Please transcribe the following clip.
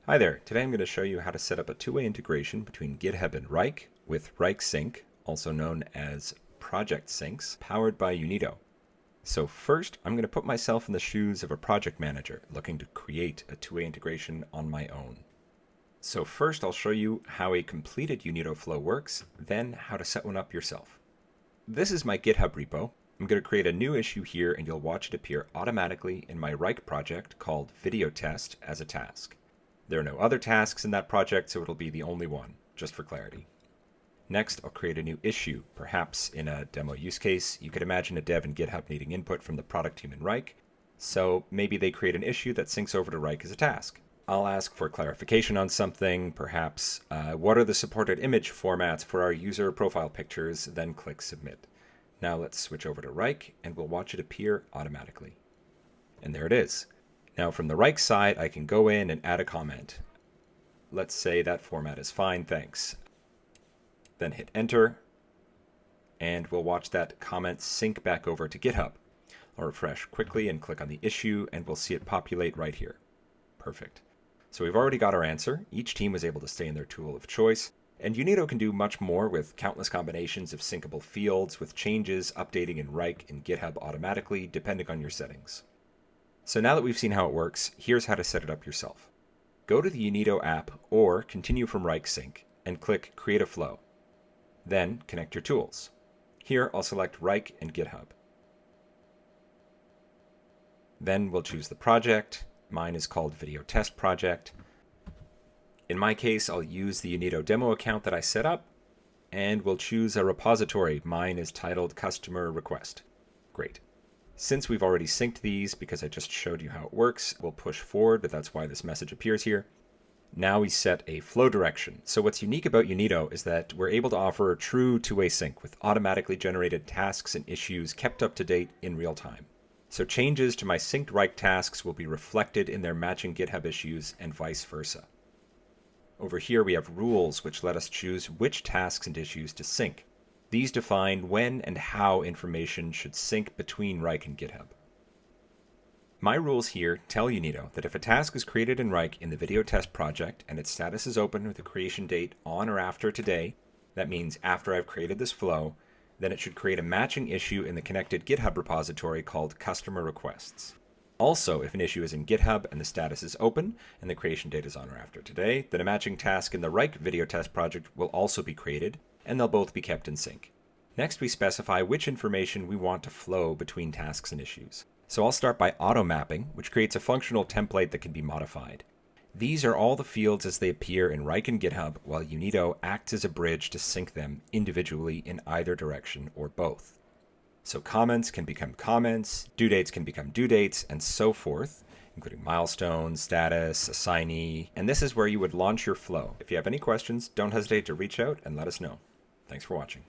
Hi there, today I'm going to show you how to set up a two-way integration between GitHub and Wrike with Wrike Sync, also known as Project Syncs, powered by Unito. So first, I'm going to put myself in the shoes of a project manager looking to create a two-way integration on my own. So first, I'll show you how a completed Unito flow works, then how to set one up yourself. This is my GitHub repo. I'm going to create a new issue here and you'll watch it appear automatically in my Wrike project called Video Test as a task. There are no other tasks in that project, so it'll be the only one, just for clarity. Next, I'll create a new issue. Perhaps in a demo use case, you could imagine a dev in GitHub needing input from the product team in Wrike, so maybe they create an issue that syncs over to Wrike as a task. I'll ask for clarification on something, perhaps what are the supported image formats for our user profile pictures, then click Submit. Now let's switch over to Wrike, and we'll watch it appear automatically. And there it is. Now from the Wrike side, I can go in and add a comment. Let's say that format is fine, thanks. Then hit enter, and we'll watch that comment sync back over to GitHub. I'll refresh quickly and click on the issue, and we'll see it populate right here. Perfect. So we've already got our answer. Each team was able to stay in their tool of choice, and Unito can do much more with countless combinations of syncable fields, with changes updating in Wrike and GitHub automatically, depending on your settings. So now that we've seen how it works, here's how to set it up yourself. Go to the Unito app or continue from Wrike Sync and click Create a Flow. Then connect your tools. Here I'll select Wrike and GitHub. Then we'll choose the project. Mine is called Video Test Project. In my case, I'll use the Unito demo account that I set up, and we'll choose a repository. Mine is titled Customer Request. Great. Since we've already synced these, because I just showed you how it works, we'll push forward, but that's why this message appears here. Now we set a flow direction. So what's unique about Unito is that we're able to offer a true two-way sync with automatically generated tasks and issues kept up to date in real time. So changes to my synced Wrike tasks will be reflected in their matching GitHub issues and vice versa. Over here we have rules which let us choose which tasks and issues to sync. These define when and how information should sync between Wrike and GitHub. My rules here tell Unito that if a task is created in Wrike in the video test project and its status is open with a creation date on or after today, that means after I've created this flow, then it should create a matching issue in the connected GitHub repository called Customer Requests. Also, if an issue is in GitHub and the status is open and the creation date is on or after today, then a matching task in the Wrike video test project will also be created, and they'll both be kept in sync. Next, we specify which information we want to flow between tasks and issues. So I'll start by auto mapping, which creates a functional template that can be modified. These are all the fields as they appear in Wrike and GitHub, while Unito acts as a bridge to sync them individually in either direction or both. So comments can become comments, due dates can become due dates, and so forth, including milestones, status, assignee, and this is where you would launch your flow. If you have any questions, don't hesitate to reach out and let us know. Thanks for watching.